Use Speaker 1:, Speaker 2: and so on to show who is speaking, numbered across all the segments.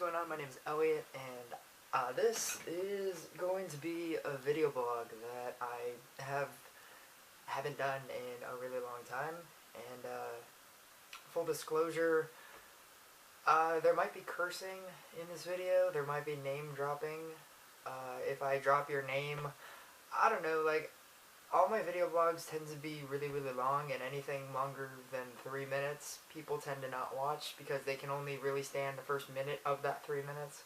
Speaker 1: going on? My name is Elliot, and this is going to be a video blog that I haven't done in a really long time. And full disclosure, there might be cursing in this video. There might be name dropping. If I drop your name, I don't know. Like, all my video blogs tend to be really long, and anything longer than 3 minutes people tend to not watch because they can only really stand the first minute of that 3 minutes,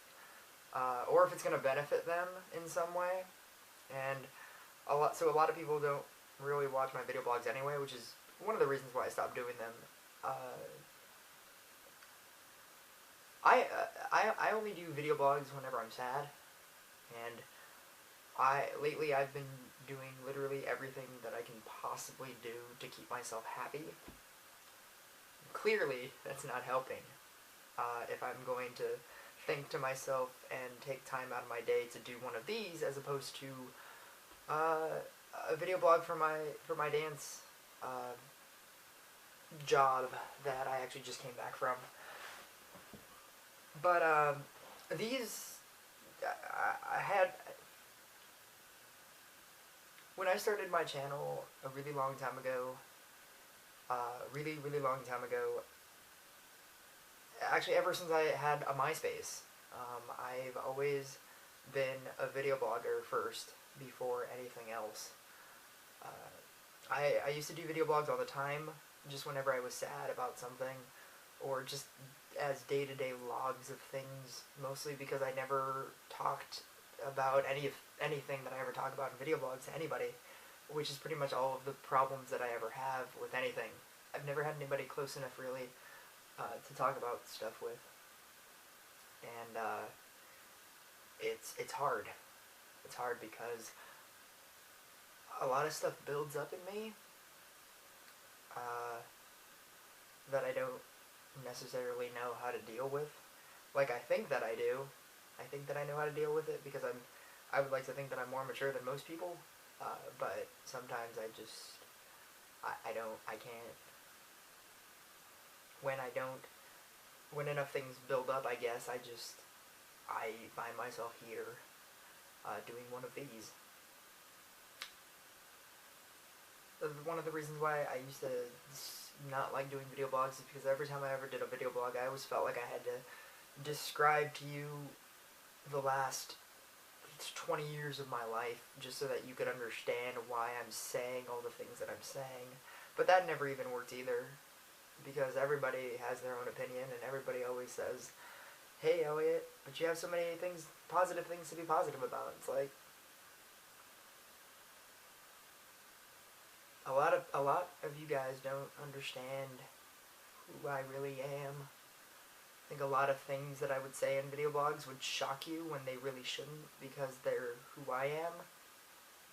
Speaker 1: or if it's going to benefit them in some way. And a lot of people don't really watch my video blogs anyway, which is one of the reasons why I stopped doing them. I only do video blogs whenever I'm sad, and lately I've been doing literally everything that I can possibly do to keep myself happy. Clearly, that's not helping. If I'm going to think to myself and take time out of my day to do one of these, as opposed to a video blog for my dance job that I actually just came back from. But these I had. When I started my channel a really long time ago, really long time ago, actually ever since I had a MySpace, I've always been a video blogger first, before anything else. I used to do video blogs all the time, just whenever I was sad about something, or just as day-to-day logs of things, mostly because I never talked about anything that I ever talk about in video blogs to anybody, which is pretty much all of the problems that I ever have with anything. I've never had anybody close enough really to talk about stuff with, and it's hard. It's hard because a lot of stuff builds up in me that I don't necessarily know how to deal with. Like, I think that I do. I think that I know how to deal with it because I would like to think that I'm more mature than most people, but sometimes I can't. When enough things build up, I guess, I find myself here, doing one of these. One of the reasons why I used to not like doing video blogs is because every time I ever did a video blog, I always felt like I had to describe to you the last 20 years of my life just so that you could understand why I'm saying all the things that I'm saying. But that never even worked either, because everybody has their own opinion, and everybody always says, "Hey Elliot, but you have so many positive things to be positive about." It's like, a lot of you guys don't understand who I really am. I think a lot of things that I would say in video blogs would shock you when they really shouldn't, because they're who I am,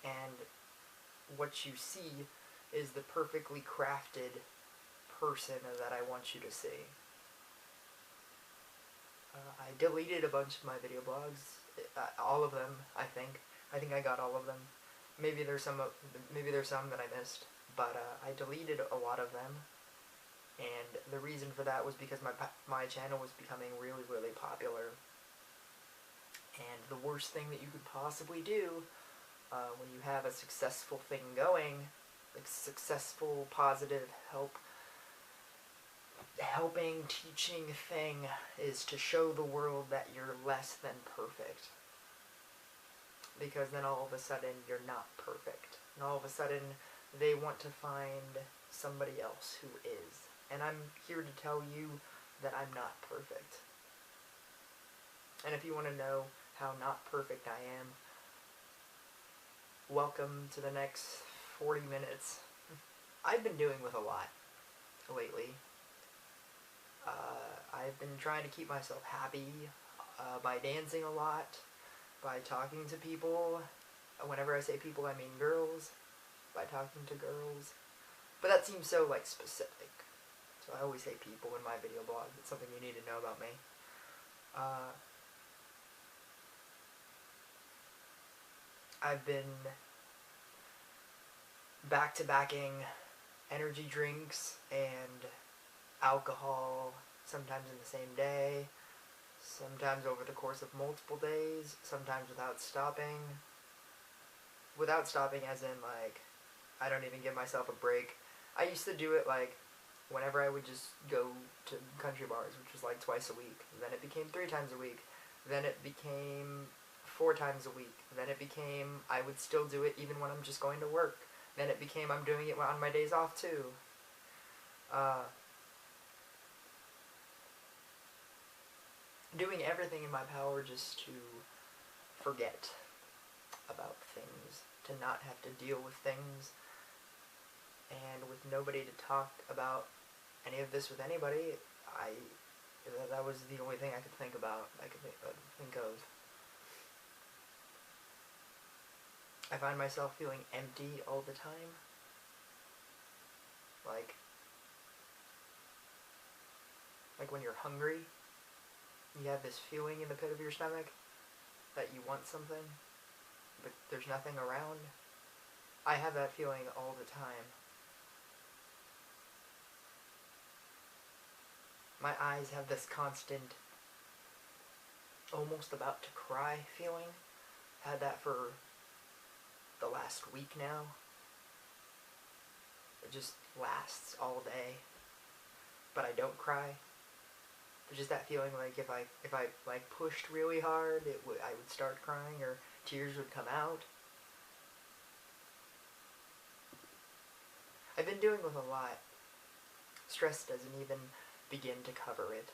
Speaker 1: and what you see is the perfectly crafted person that I want you to see. I deleted a bunch of my video blogs, all of them, I think. I think I got all of them. Maybe there's some that I missed, but I deleted a lot of them. And the reason for that was because my channel was becoming really popular. And the worst thing that you could possibly do when you have a successful thing going, like successful, positive, helping, teaching thing, is to show the world that you're less than perfect. Because then all of a sudden you're not perfect. And all of a sudden they want to find somebody else who is. And I'm here to tell you that I'm not perfect. And if you want to know how not perfect I am, welcome to the next 40 minutes. I've been doing with a lot lately. I've been trying to keep myself happy by dancing a lot, by talking to people. Whenever I say people, I mean girls. By talking to girls. But that seems so, like, specific. So I always say people in my video blog. It's something you need to know about me. I've been back-to-backing energy drinks and alcohol, sometimes in the same day, sometimes over the course of multiple days, sometimes without stopping. Without stopping as in, like, I don't even give myself a break. I used to do it, like, whenever I would just go to country bars, which was like twice a week. Then it became 3 times a week. Then it became 4 times a week. Then it became I would still do it even when I'm just going to work. Then it became I'm doing it on my days off too. Doing everything in my power just to forget about things, to not have to deal with things, and with nobody to talk about any of this with anybody. That was the only thing I could think about. I could think of. I find myself feeling empty all the time. Like when you're hungry, you have this feeling in the pit of your stomach that you want something, but there's nothing around. I have that feeling all the time. My eyes have this constant, almost about to cry feeling. Had that for the last week now. It just lasts all day, but I don't cry. There's just that feeling like if I like pushed really hard, I would start crying or tears would come out. I've been dealing with a lot. Stress doesn't even begin to cover it.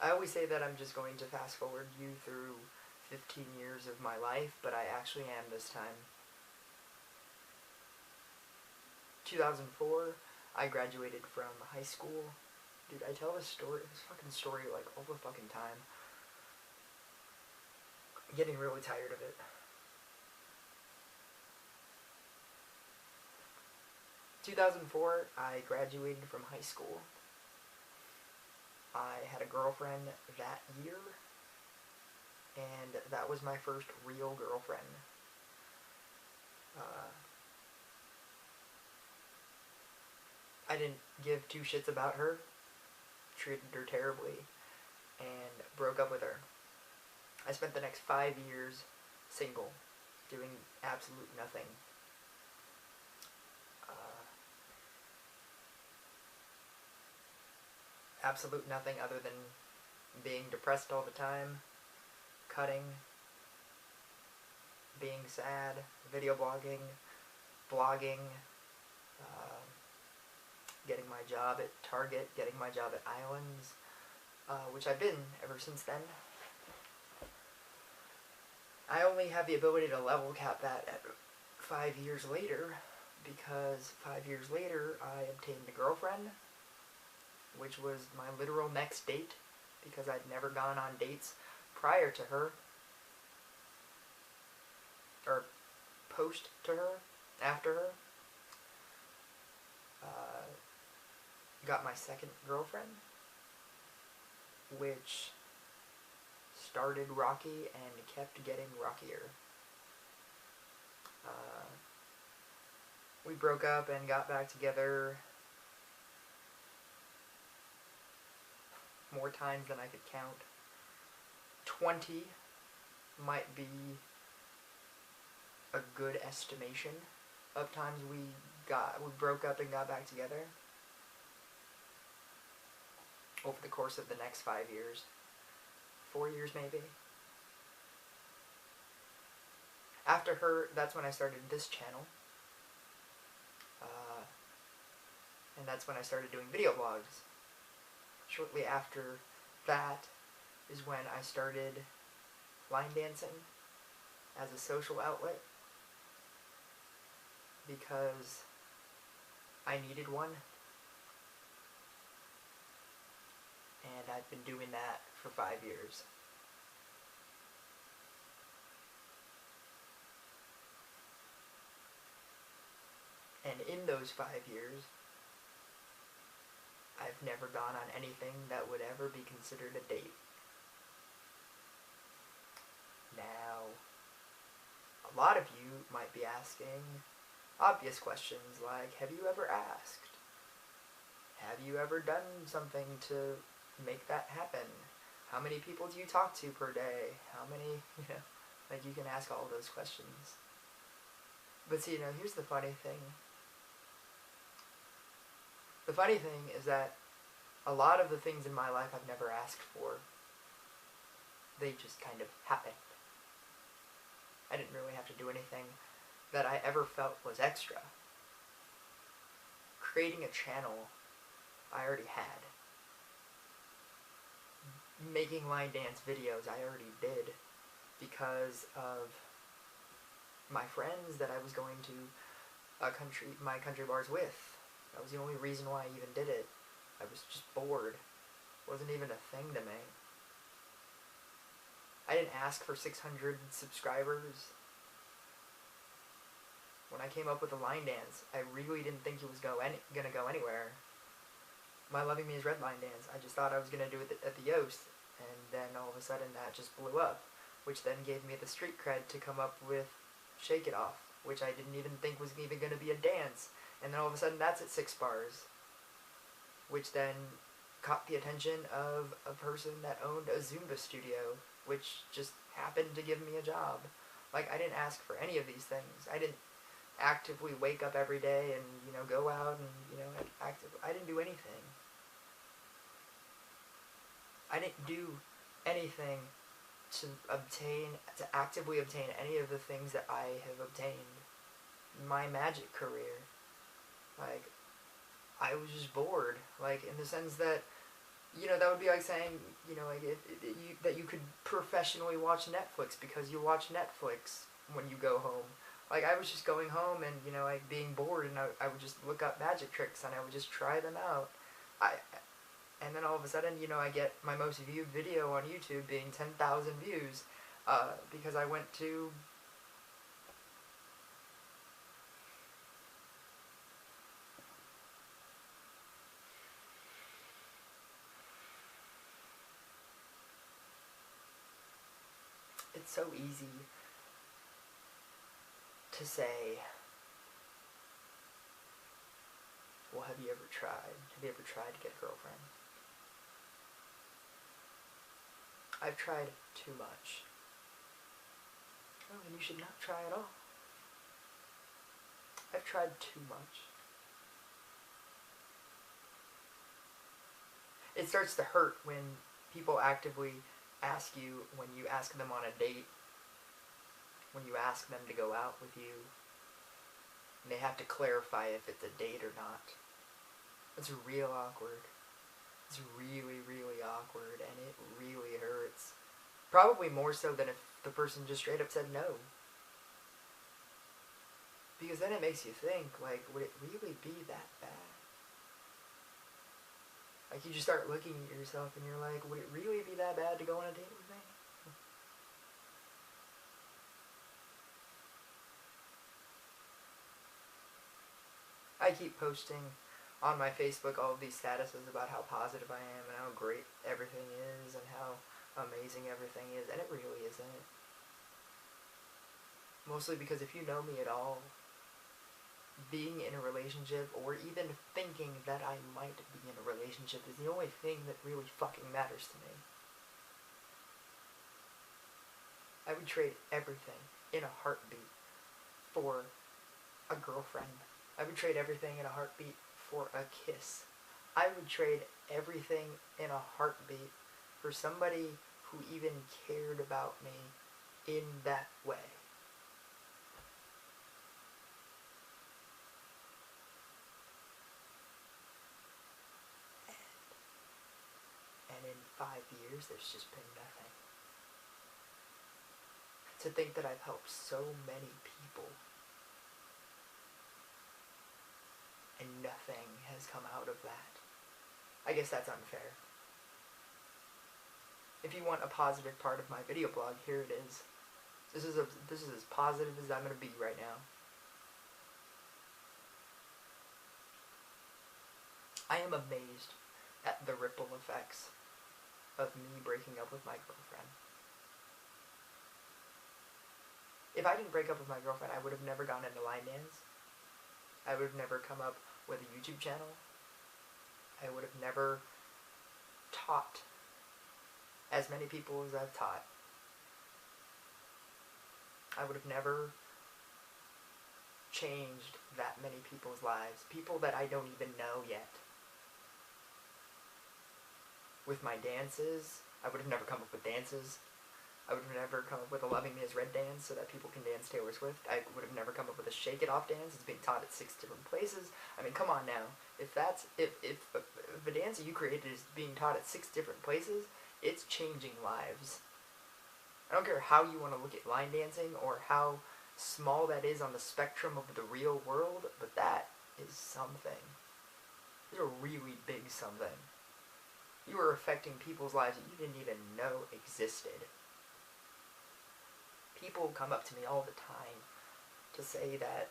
Speaker 1: I always say that I'm just going to fast forward you through 15 years of my life, but I actually am this time. 2004, I graduated from high school. Dude, I tell this fucking story like all the fucking time. I'm getting really tired of it. In 2004, I graduated from high school. I had a girlfriend that year, and that was my first real girlfriend. I didn't give 2 shits about her, treated her terribly, and broke up with her. I spent the next 5 years single, doing absolute nothing. Absolute nothing other than being depressed all the time, cutting, being sad, video blogging, getting my job at Target, getting my job at Islands, which I've been ever since then. I only have the ability to level cap that at 5 years later, because 5 years later I obtained a girlfriend, which was my literal next date, because I'd never gone on dates prior to her, or post to her, after her. Got my second girlfriend, which started rocky and kept getting rockier. We broke up and got back together more times than I could count. 20 might be a good estimation of times we broke up and got back together over the course of the next 5 years. 4 years maybe. After her, that's when I started this channel. And that's when I started doing video blogs. Shortly after that is when I started line dancing as a social outlet, because I needed one, and I've been doing that for 5 years. And in those 5 years, I've never gone on anything that would ever be considered a date. Now, a lot of you might be asking obvious questions like, have you ever asked? have you ever done something to make that happen? How many people do you talk to per day? How many, like you can ask all those questions. But see, here's the funny thing. The funny thing is that a lot of the things in my life I've never asked for. They just kind of happened. I didn't really have to do anything that I ever felt was extra. Creating a channel, I already had. Making line dance videos, I already did because of my friends that I was going to my country bars with. That was the only reason why I even did it. I was just bored. It wasn't even a thing to me. I didn't ask for 600 subscribers. When I came up with the line dance, I really didn't think it was gonna go anywhere. My Loving Me is Red line dance, I just thought I was gonna do it at the Yoast, and then all of a sudden that just blew up, which then gave me the street cred to come up with Shake It Off, which I didn't even think was even gonna be a dance, and then all of a sudden that's at 6 bars, which then caught the attention of a person that owned a Zumba studio, which just happened to give me a job. Like, I didn't ask for any of these things. I didn't actively wake up every day and, go out and, I didn't do anything. I didn't do anything to actively obtain any of the things that I have obtained. My magic career. Like, I was just bored. Like, in the sense that, that would be like saying, that you could professionally watch Netflix because you watch Netflix when you go home. Like, I was just going home and, being bored, and I would just look up magic tricks and I would just try them out. And then all of a sudden, I get my most viewed video on YouTube being 10,000 views, because I went to... It's so easy to say, well, have you ever tried? Have you ever tried to get a girlfriend? I've tried too much. Oh, then you should not try at all. I've tried too much. It starts to hurt when people actively ask you, when you ask them on a date, when you ask them to go out with you, and they have to clarify if it's a date or not. It's real awkward. It's really, really awkward, and it really hurts. Probably more so than if the person just straight up said no. Because then it makes you think, like, would it really be that bad? Like, you just start looking at yourself and you're like, would it really be that bad to go on a date with me? I keep posting on my Facebook all of these statuses about how positive I am and how great everything is and how amazing everything is, and it really isn't. Mostly because if you know me at all, being in a relationship, or even thinking that I might be in a relationship, is the only thing that really fucking matters to me. I would trade everything in a heartbeat for a girlfriend. I would trade everything in a heartbeat for a kiss. I would trade everything in a heartbeat for somebody who even cared about me in that way. And in 5 years, there's just been nothing. To think that I've helped so many people, and nothing has come out of that. I guess that's unfair. If you want a positive part of my video blog, here it is. This is as positive as I'm going to be right now. I am amazed at the ripple effects of me breaking up with my girlfriend. If I didn't break up with my girlfriend, I would have never gone into line dance. I would have never come up with a YouTube channel. I would have never taught as many people as I've taught. I would have never changed that many people's lives, people that I don't even know yet. With my dances, I would have never come up with dances. I would have never come up with a Loving Me As Red dance so that people can dance Taylor Swift. I would have never come up with a Shake It Off dance. It's being taught at 6 different places. I mean, come on now. If a dance that you created is being taught at 6 different places, it's changing lives. I don't care how you want to look at line dancing or how small that is on the spectrum of the real world, but that is something. It's a really big something. You are affecting people's lives that you didn't even know existed. People come up to me all the time to say that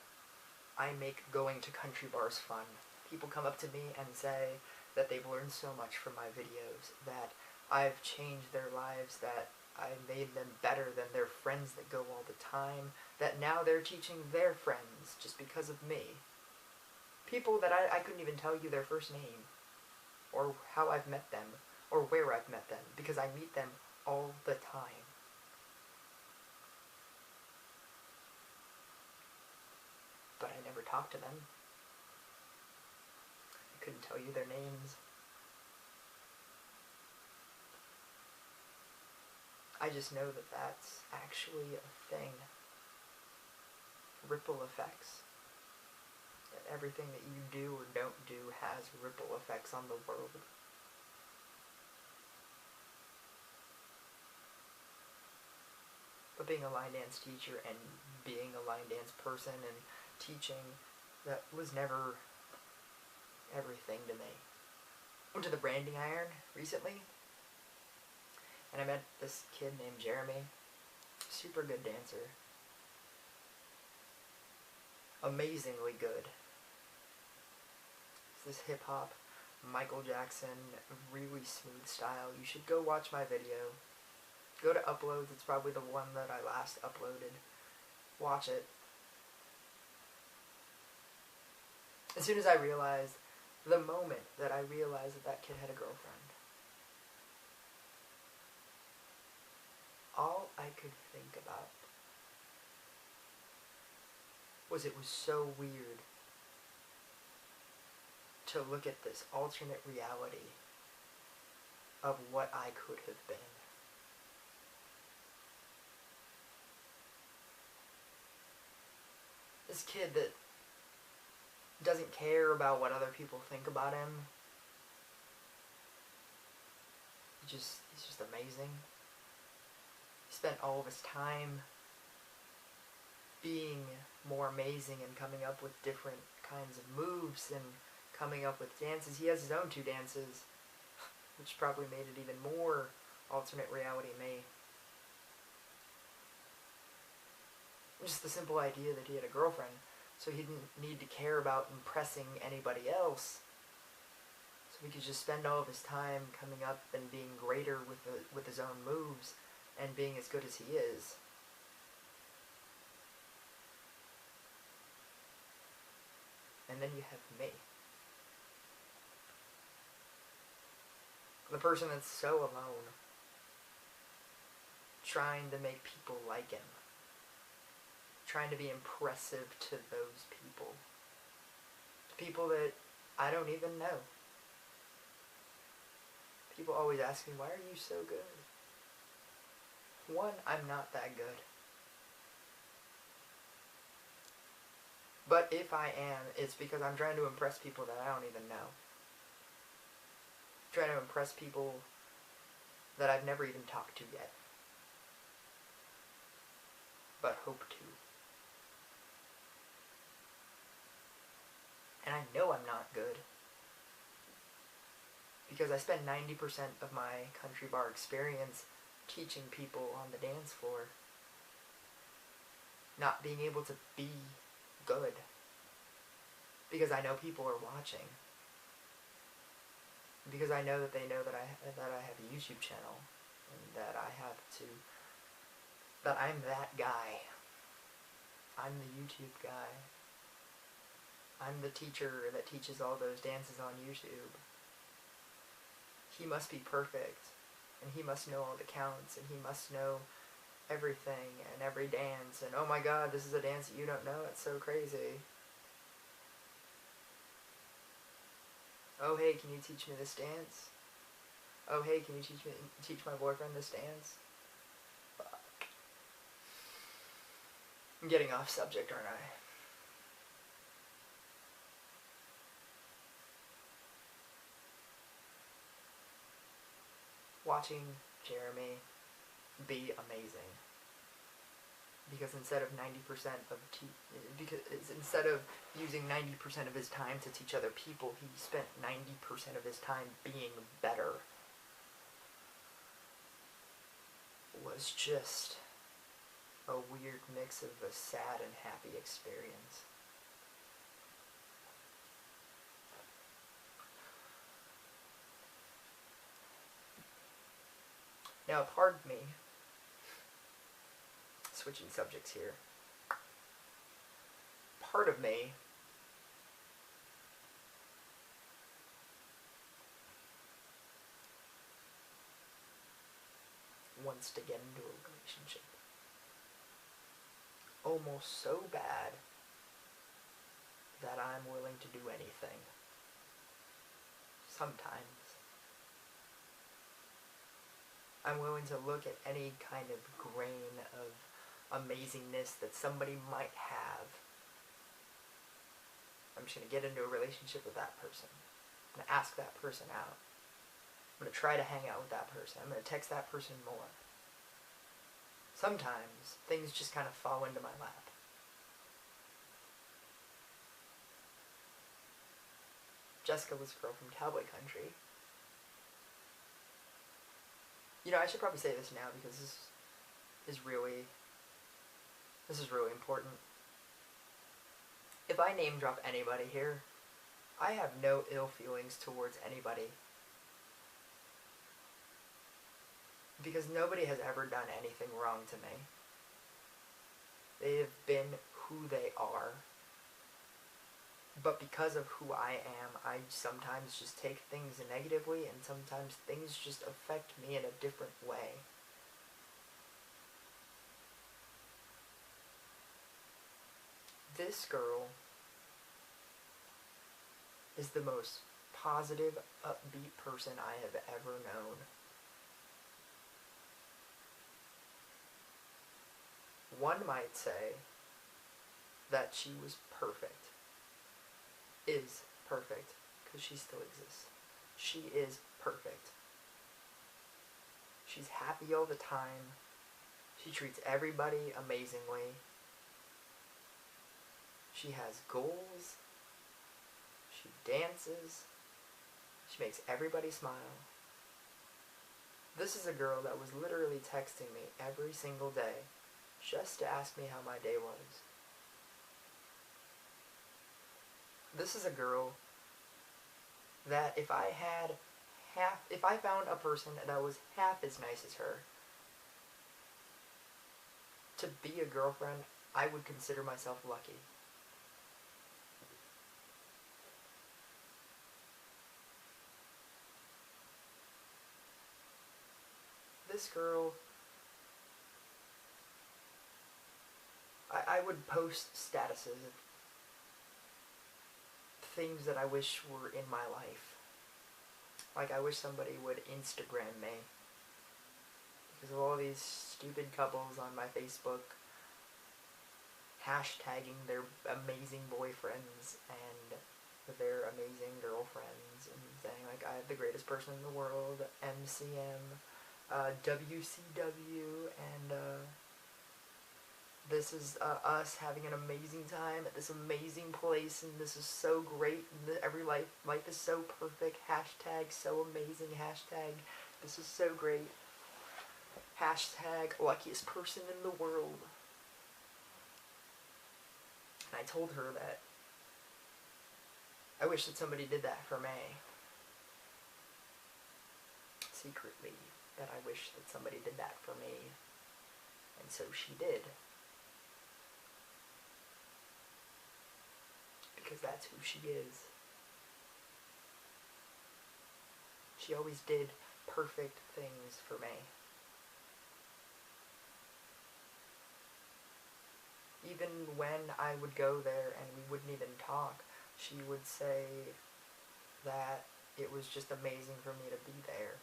Speaker 1: I make going to country bars fun. People come up to me and say that they've learned so much from my videos, that I've changed their lives, that I made them better than their friends that go all the time, that now they're teaching their friends just because of me. People that I couldn't even tell you their first name, or how I've met them, or where I've met them, because I meet them all the time. But I never talked to them. I couldn't tell you their names. I just know that that's actually a thing. Ripple effects. That everything that you do or don't do has ripple effects on the world. But being a line dance teacher and being a line dance person and teaching, that was never everything to me. I went to the Branding Iron recently, and I met this kid named Jeremy. Super good dancer. Amazingly good. It's this hip-hop, Michael Jackson, really smooth style. You should go watch my video. Go to uploads, it's probably the one that I last uploaded. Watch it. As soon as I realized, the moment that I realized that that kid had a girlfriend, all I could think about was it was so weird to look at this alternate reality of what I could have been. This kid that doesn't care about what other people think about him. He's just amazing. He spent all of his time being more amazing and coming up with different kinds of moves and coming up with dances. He has his own 2 dances, which probably made it even more alternate reality me. Just the simple idea that he had a girlfriend, so he didn't need to care about impressing anybody else. So he could just spend all of his time coming up and being greater with his own moves and being as good as he is. And then you have me. The person that's so alone, trying to make people like him. Trying to be impressive to those people. To people that I don't even know. People always ask me, why are you so good? One, I'm not that good. But if I am, it's because I'm trying to impress people that I don't even know. I'm trying to impress people that I've never even talked to yet. But hope to. And I know I'm not good. Because I spent 90% of my country bar experience teaching people on the dance floor. Not being able to be good. Because I know people are watching. Because I know that they know that I have a YouTube channel. And that I have to... that I'm that guy. I'm the YouTube guy. I'm the teacher that teaches all those dances on YouTube. he must be perfect, and he must know all the counts, and he must know everything and every dance, and oh my god, this is a dance that you don't know, it's so crazy. Oh hey, can you teach me this dance? Oh hey, can you teach my boyfriend this dance? Fuck. I'm getting off subject, aren't I? Watching Jeremy be amazing, because instead of 90% of instead of using 90% of his time to teach other people, he spent 90% of his time being better. Was just a weird mix of a sad and happy experience. Now, pardon me, switching subjects here. Part of me wants to get into a relationship. Almost so bad that I'm willing to do anything. Sometimes. I'm willing to look at any kind of grain of amazingness that somebody might have. I'm just going to get into a relationship with that person. I'm going to ask that person out. I'm going to try to hang out with that person. I'm going to text that person more. Sometimes things just kind of fall into my lap. Jessica was a girl from Cowboy Country. You know, I should probably say this now because this is really important. If I name drop anybody here, I have no ill feelings towards anybody. Because nobody has ever done anything wrong to me. They have been who they are. But because of who I am, I sometimes just take things negatively, and sometimes things just affect me in a different way. This girl is the most positive, upbeat person I have ever known. One might say that she was perfect. Is perfect, because she still exists. She is perfect. She's happy all the time. She treats everybody amazingly. She has goals. She dances. She makes everybody smile. This is a girl that was literally texting me every single day just to ask me how my day was. This is a girl that if I found a person that was half as nice as her to be a girlfriend, I would consider myself lucky. This girl, I would post statuses of things that I wish were in my life. Like, I wish somebody would Instagram me. Because of all these stupid couples on my Facebook hashtagging their amazing boyfriends and their amazing girlfriends and saying, like, I have the greatest person in the world, MCM, WCW, and this is us having an amazing time at this amazing place, and this is so great, and every life is so perfect, hashtag so amazing, hashtag this is so great, hashtag luckiest person in the world. And I told her that I wish that somebody did that for me. Secretly, that I wish that somebody did that for me. And so she did. Because that's who she is. She always did perfect things for me. Even when I would go there and we wouldn't even talk, she would say that it was just amazing for me to be there.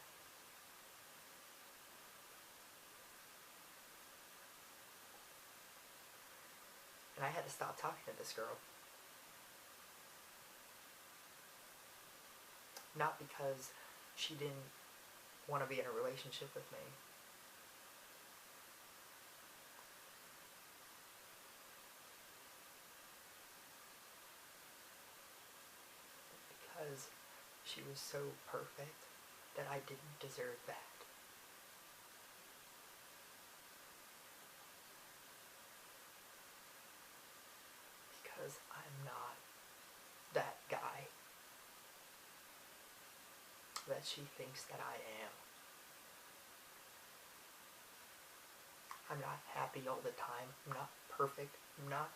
Speaker 1: And I had to stop talking to this girl. Not because she didn't want to be in a relationship with me. Because she was so perfect that I didn't deserve that. Because I'm not that guy that she thinks that I am. I'm not happy all the time. I'm not perfect. I'm not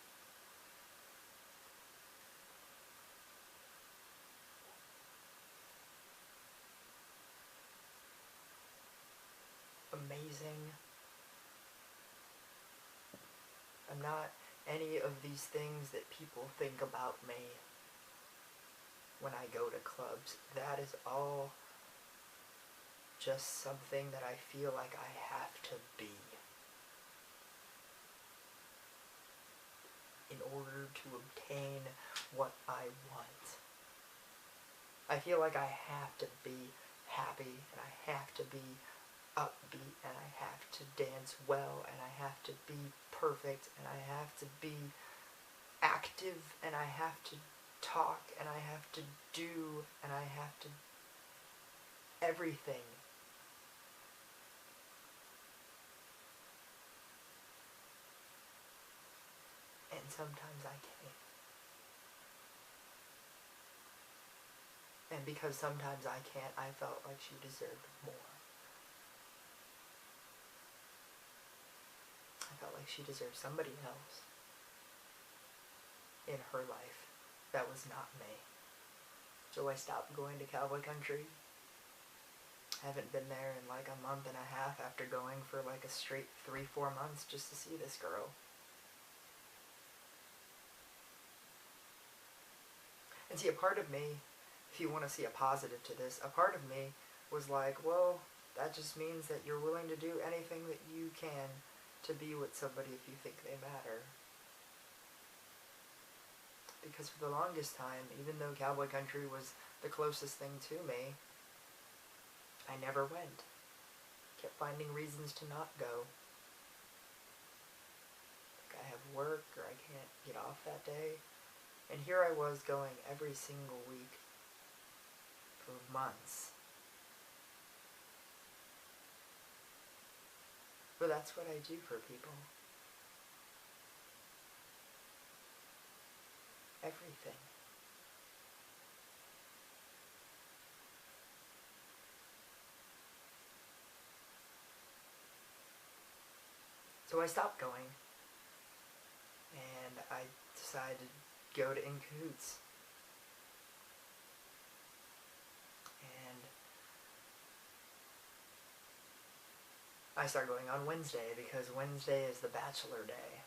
Speaker 1: amazing. I'm not any of these things that people think about me when I go to clubs. That is all just something that I feel like I have to be in order to obtain what I want. I feel like I have to be happy, and I have to be upbeat, and I have to dance well, and I have to be perfect, and I have to be active, and I have to talk, and I have to do, and I have to everything. And sometimes I can't. And because sometimes I can't, I felt like she deserved more. I felt like she deserved somebody else in her life that was not me. So I stopped going to Cowboy Country. I haven't been there in like a month and a half after going for like a straight 3-4 months just to see this girl. And see, a part of me, if you want to see a positive to this, a part of me was like, well, that just means that you're willing to do anything that you can to be with somebody if you think they matter. Because for the longest time, even though Cowboy Country was the closest thing to me, I never went. Kept finding reasons to not go. Like I have work, or I can't get off that day. And here I was going every single week for months. But that's what I do for people. Everything. So I stopped going, and I decided to go to In Cahoots. And I start going on Wednesday because Wednesday is the bachelor day.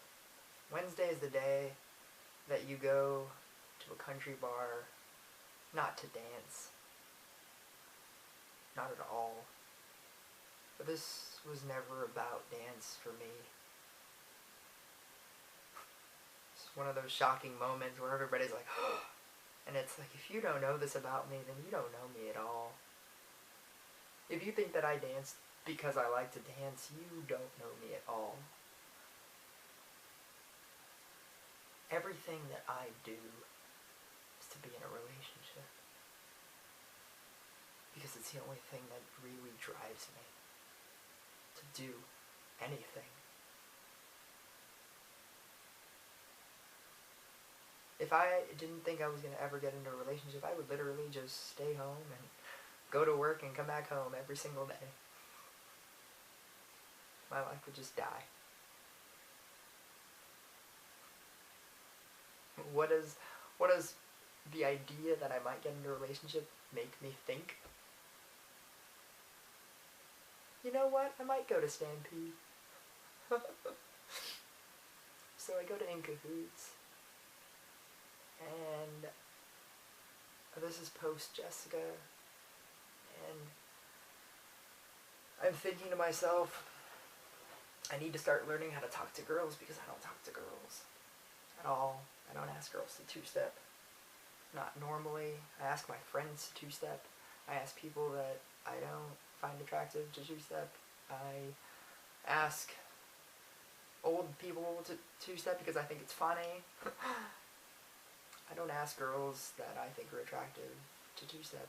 Speaker 1: Wednesday is the day that you go to a country bar, not to dance. Not at all. But this was never about dance for me. It's one of those shocking moments where everybody's like, and it's like, if you don't know this about me, then you don't know me at all. If you think that I dance because I like to dance, you don't know me at all. Everything that I do is to be in a relationship. Because it's the only thing that really drives me to do anything. If I didn't think I was going to ever get into a relationship, I would literally just stay home and go to work and come back home every single day. My life would just die. What does the idea that I might get into a relationship make me think? you know what? I might go to Stampede. So I go to In Cahoots, and this is post Jessica, and I'm thinking to myself, I need to start learning how to talk to girls because I don't talk to girls at all. I don't ask girls to two-step. Not normally. I ask my friends to two-step. I ask people that I don't find attractive to two-step. I ask old people to two-step because I think it's funny. I don't ask girls that I think are attractive to two-step.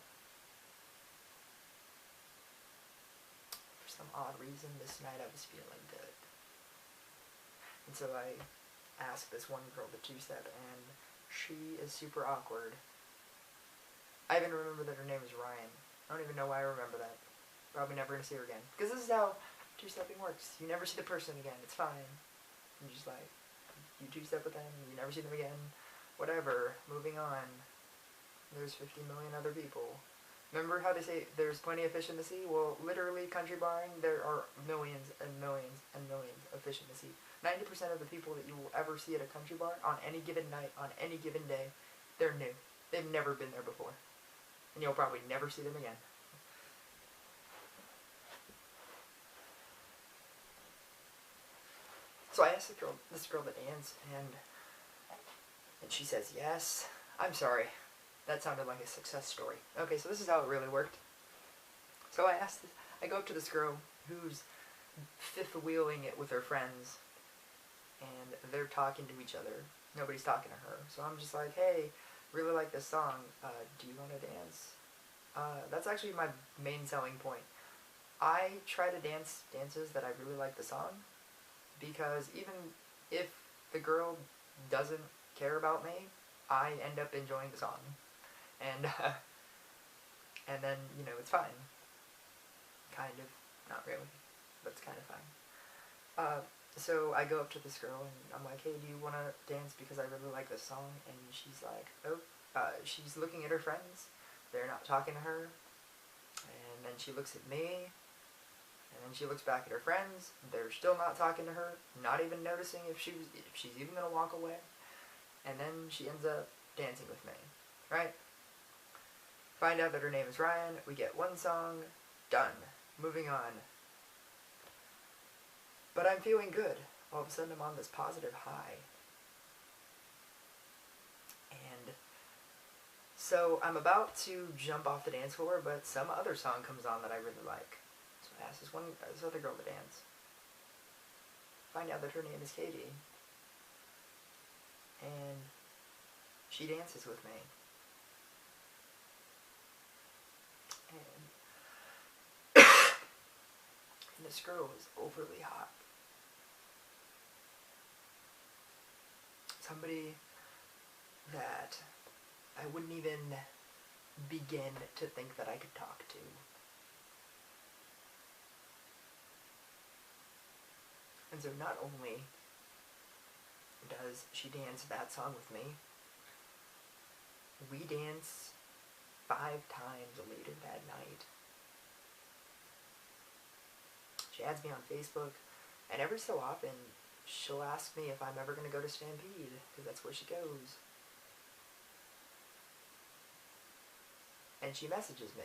Speaker 1: For some odd reason, this night I was feeling good. And so I asked this one girl to two-step, and she is super awkward. I even remember that her name is Ryan. I don't even know why I remember that. Probably never gonna see her again. Because this is how two-stepping works. You never see the person again. It's fine. You just like, you two-step with them, you never see them again. Whatever. Moving on. There's 50 million other people. Remember how they say there's plenty of fish in the sea? Well, literally, country barring, there are millions and millions and millions of fish in the sea. 90% of the people that you will ever see at a country bar, on any given night, on any given day, they're new. They've never been there before. And you'll probably never see them again. So I asked this girl to dance, and she says yes. I'm sorry. That sounded like a success story. Okay, so this is how it really worked. So I go up to this girl who's fifth-wheeling it with her friends, and they're talking to each other. Nobody's talking to her. So I'm just like, hey, really like this song. Do you want to dance? That's actually my main selling point. I try to dance dances that I really like the song, because even if the girl doesn't care about me, I end up enjoying the song. And then, you know, it's fine. Kind of. Not really. But it's kind of fine. So I go up to this girl, and I'm like, hey, do you want to dance because I really like this song? And she's like, oh. She's looking at her friends. They're not talking to her. And then she looks at me. And then she looks back at her friends. They're still not talking to her. Not even noticing if she's even going to walk away. And then she ends up dancing with me. Right? Find out that her name is Ryan. We get one song. Done. Moving on. But I'm feeling good. All of a sudden I'm on this positive high. And so I'm about to jump off the dance floor, but some other song comes on that I really like. So I ask this other girl to dance. Find out that her name is Katie. And she dances with me. And this girl is overly hot. Somebody that I wouldn't even begin to think that I could talk to. And so not only does she dance that song with me, we dance 5 times later that night. She adds me on Facebook, and every so often she'll ask me if I'm ever going to go to Stampede, because that's where she goes. And she messages me.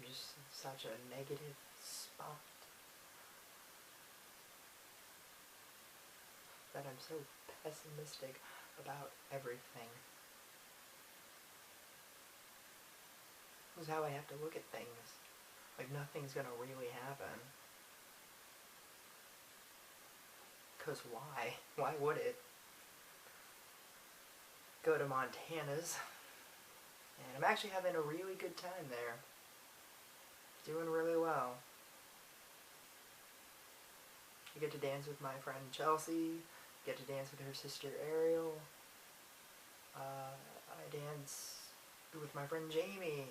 Speaker 1: I'm just in such a negative spot that I'm so pessimistic about everything. This is how I have to look at things. Like nothing's gonna really happen. 'Cause why? Why would it? Go to Montana's, and I'm actually having a really good time there. Doing really well. I get to dance with my friend Chelsea, get to dance with her sister Ariel. I dance with my friend Jamie.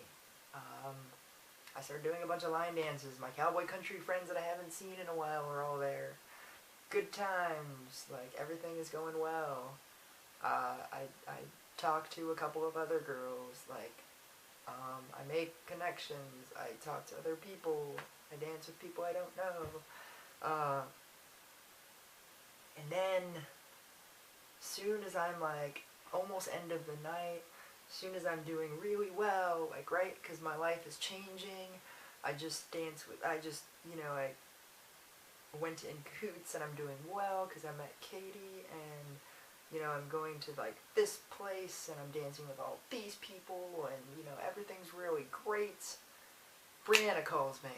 Speaker 1: I started doing a bunch of line dances. My Cowboy Country friends that I haven't seen in a while are all there. Good times. Like, everything is going well. I talk to a couple of other girls. Like, I make connections. I talk to other people. I dance with people I don't know. And then, soon as I'm like, almost end of the night, soon as I'm doing really well, like, right, because my life is changing, I just dance with, I went in cahoots and I'm doing well because I met Katie, and, I'm going to, like, this place, and I'm dancing with all these people, and, everything's really great. Brianna calls me.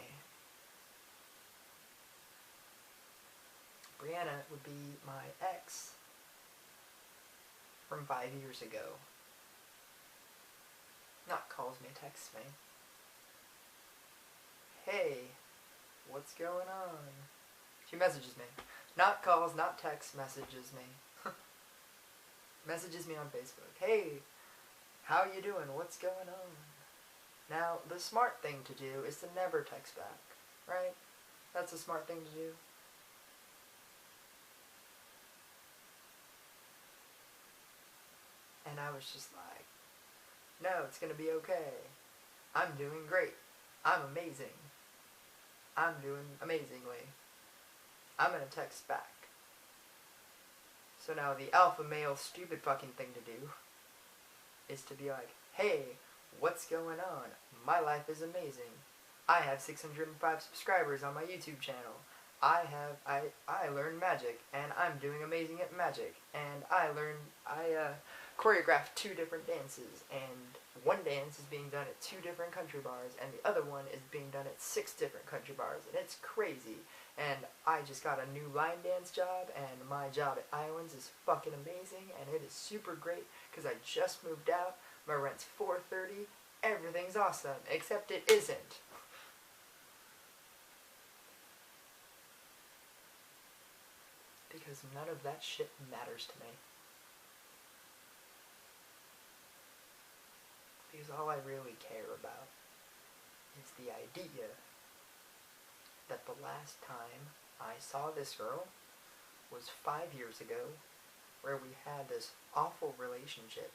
Speaker 1: Brianna would be my ex from 5 years ago. Not calls me, texts me. Hey, what's going on? She messages me. Not calls, not texts, messages me. Messages me on Facebook. Hey, how you doing? What's going on? Now, the smart thing to do is to never text back, right? That's a smart thing to do. And I was just like, no, it's gonna be okay. I'm doing great. I'm amazing. I'm doing amazingly. I'm gonna text back. So now the alpha male stupid fucking thing to do is to be like, hey, what's going on? My life is amazing. I have 605 subscribers on my YouTube channel. I learned magic, and I'm doing amazing at magic, and I choreographed 2 different dances, and one dance is being done at 2 different country bars, and the other one is being done at 6 different country bars, and it's crazy. And I just got a new line dance job, and my job at Islands is fucking amazing, and it is super great, because I just moved out, my rent's $430, everything's awesome, except it isn't. Because none of that shit matters to me. Because all I really care about is the idea that the last time I saw this girl was 5 years ago, where we had this awful relationship.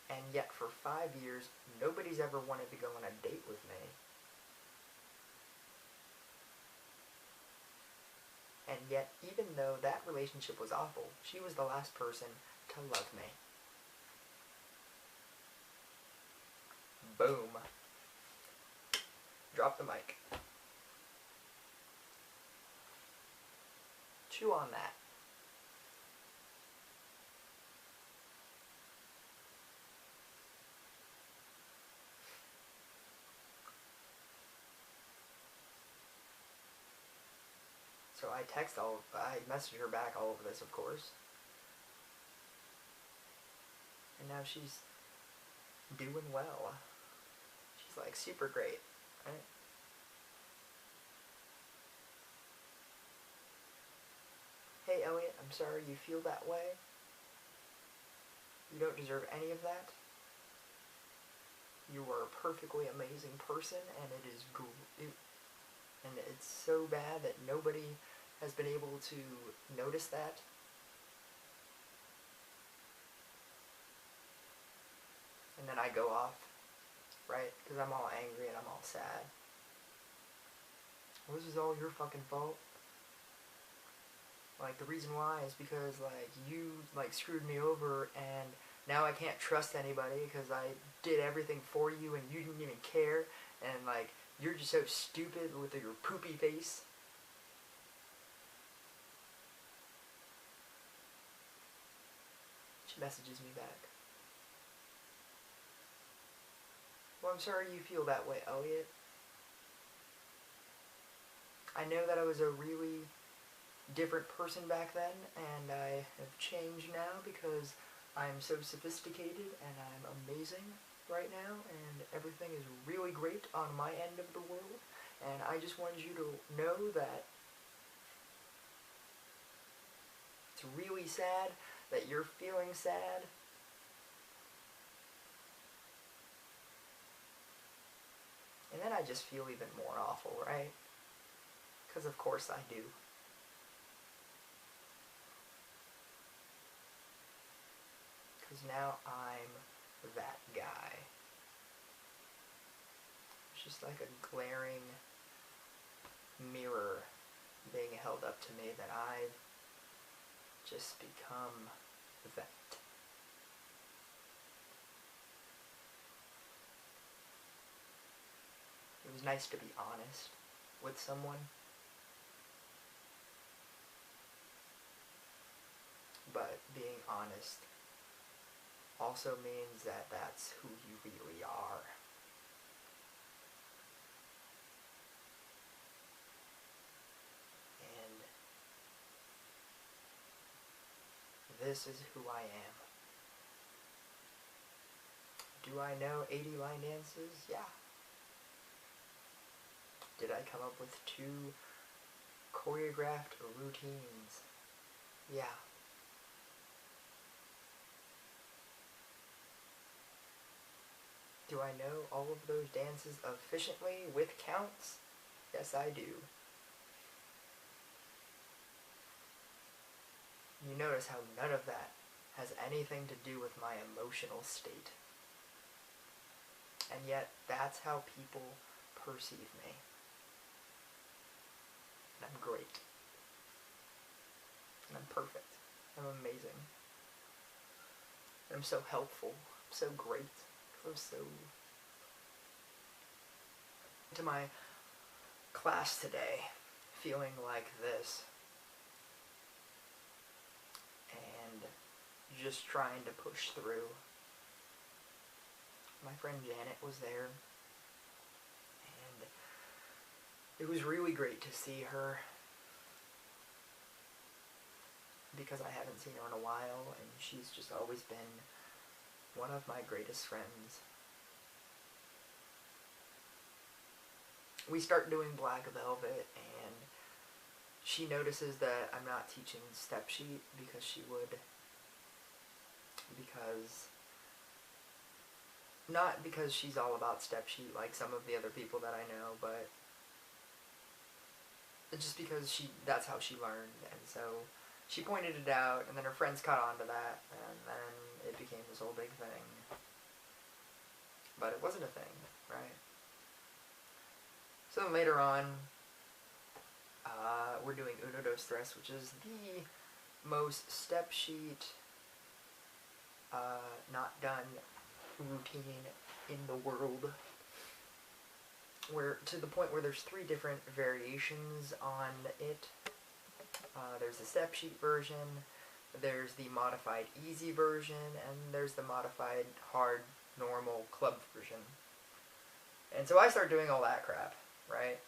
Speaker 1: And yet for 5 years, nobody's ever wanted to go on a date with me. And yet, even though that relationship was awful, she was the last person to love me. Boom. Drop the mic. Chew on that. So I messaged her back all of this, of course. And now she's doing well. She's like super great, right? Hey Elliot, I'm sorry you feel that way. You don't deserve any of that. You are a perfectly amazing person, and it is and it's so bad that nobody has been able to notice that. And then I go off, right? Because I'm all angry and I'm all sad. Well, this is all your fucking fault. Like, the reason why is because, like, you, like, screwed me over, and now I can't trust anybody because I did everything for you and you didn't even care, and, like, you're just so stupid with your poopy face. She messages me back. Well, I'm sorry you feel that way, Elliot. I know that I was a really different person back then, and I have changed now because I'm so sophisticated and I'm amazing right now, and everything is really great on my end of the world, and I just wanted you to know that it's really sad that you're feeling sad. And then I just feel even more awful, right? Because of course I do. Because now I'm that guy. It's just like a glaring mirror being held up to me that I've just become that. It was nice to be honest with someone, but being honest also means that that's who you really are. And this is who I am. Do I know 80 line dances? Yeah. Did I come up with 2 choreographed routines? Yeah. Do I know all of those dances efficiently with counts? Yes, I do. You notice how none of that has anything to do with my emotional state. And yet, that's how people perceive me. And I'm great. And I'm perfect. I'm amazing. And I'm so helpful. I'm so great. I'm so... to my class today, feeling like this. And just trying to push through. My friend Janet was there. And it was really great to see her. Because I haven't seen her in a while, and she's just always been one of my greatest friends. We start doing Black Velvet, and she notices that I'm not teaching step sheet because she would. Not because she's all about step sheet like some of the other people that I know, but just because that's how she learned, and so she pointed it out, and then her friends caught on to that, and then it became this whole big thing. But it wasn't a thing, right? So later on, we're doing Uno Dos Tres, which is the most step sheet, not done routine in the world. Where, to the point where there's 3 different variations on it. There's the step sheet version, there's the modified easy version, and there's the modified hard, normal, club version. And so I start doing all that crap, right?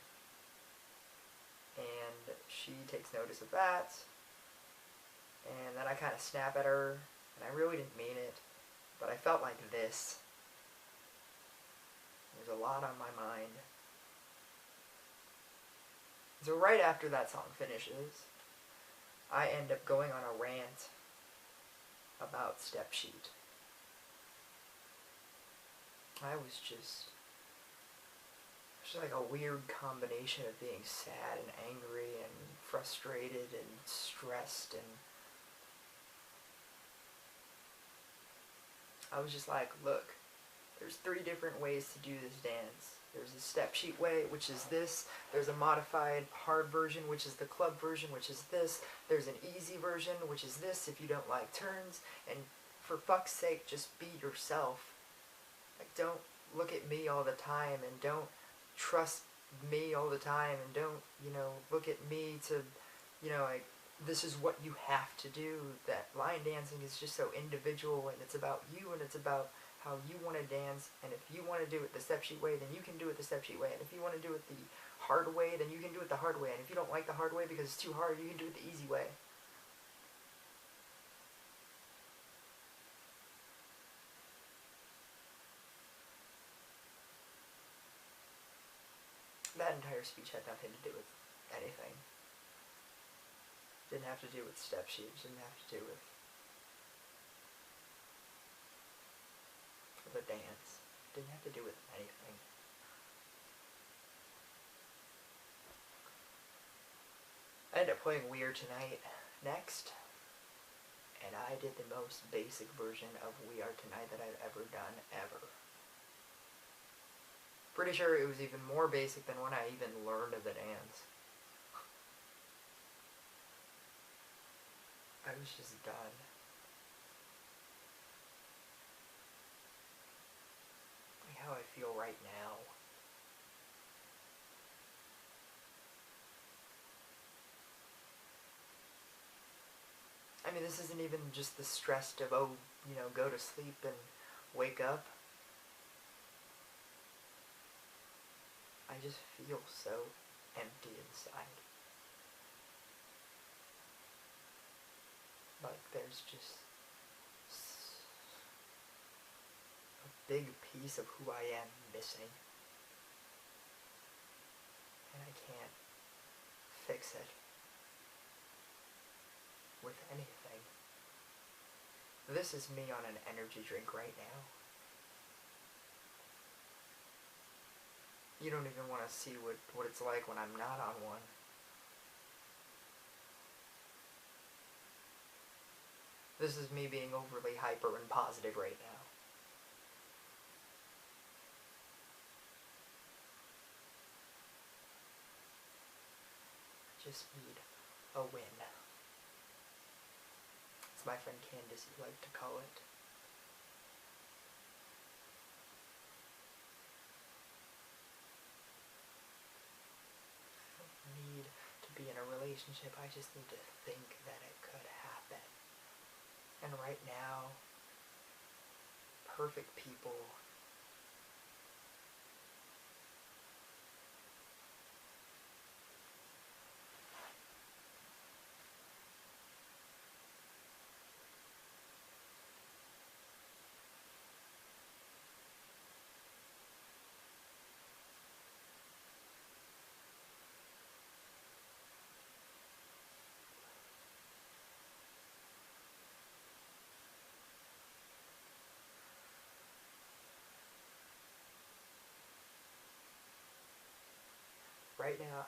Speaker 1: And she takes notice of that, and then I kind of snap at her, and I really didn't mean it, but I felt like this. There's a lot on my mind. So right after that song finishes, I end up going on a rant about step sheet. I was just like a weird combination of being sad and angry and frustrated and stressed, and I was just like, look, there's 3 different ways to do this dance. There's a step sheet way, which is this. There's a modified hard version, which is the club version, which is this. There's an easy version, which is this if you don't like turns. And for fuck's sake, just be yourself. Like, don't look at me all the time, and don't trust me all the time, and don't, look at me to, like, this is what you have to do. That line dancing is just so individual, and it's about you, and it's about how you want to dance, and if you want to do it the step sheet way, then you can do it the step sheet way, and if you want to do it the hard way, then you can do it the hard way, and if you don't like the hard way because it's too hard, you can do it the easy way. That entire speech had nothing to do with anything. Didn't have to do with step sheets, didn't have to do with the dance, didn't have to do with anything. I ended up playing Weird Tonight next, and I did the most basic version of We Are Tonight that I've ever done, ever. Pretty sure it was even more basic than when I even learned the dance. I was just done. Like how I feel right now. I mean, this isn't even just the stress of, oh, you know, go to sleep and wake up. I just feel so empty inside. Like there's just a big piece of who I am missing. And I can't fix it with anything. This is me on an energy drink right now. You don't even want to see what it's like when I'm not on one. This is me being overly hyper and positive right now. I just need a win. As my friend Candace would like to call it. I don't need to be in a relationship, I just need to think that it could happen. And right now, perfect people right now,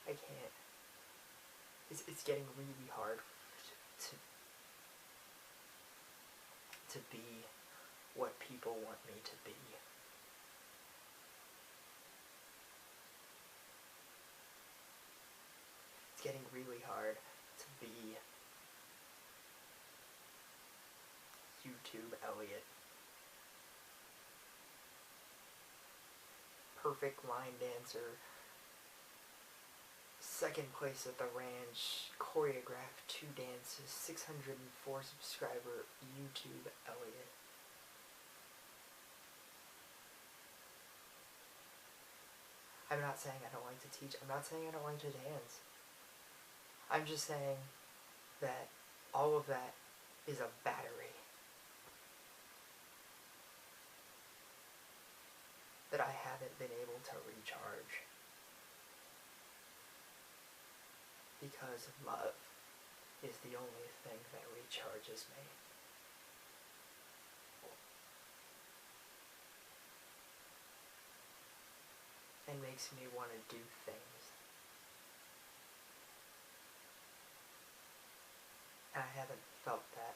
Speaker 1: I can't. It's getting really hard to be what people want me to be. It's getting really hard to be YouTube Elliot. Perfect line dancer, second place at the ranch, choreographed 2 dances, 604 subscriber, YouTube Elliot. I'm not saying I don't like to teach, I'm not saying I don't like to dance. I'm just saying that all of that is a battery that I haven't been able to recharge. Because love is the only thing that recharges me. And makes me want to do things. And I haven't felt that.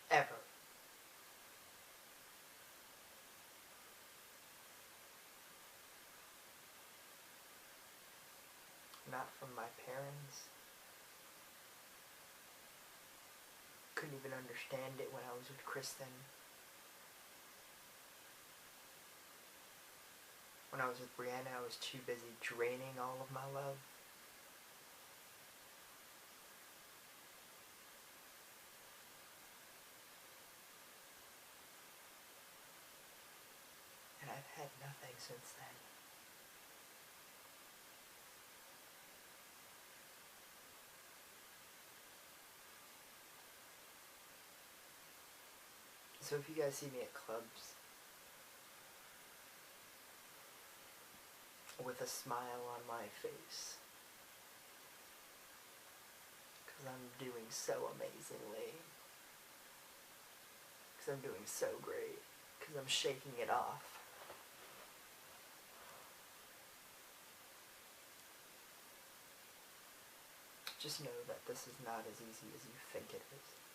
Speaker 1: Ever. Not from my parents. Couldn't even understand it when I was with Kristen. When I was with Brianna, I was too busy draining all of my love. And I've had nothing since then. So if you guys see me at clubs with a smile on my face, because I'm doing so amazingly, because I'm doing so great, because I'm shaking it off. Just know that this is not as easy as you think it is.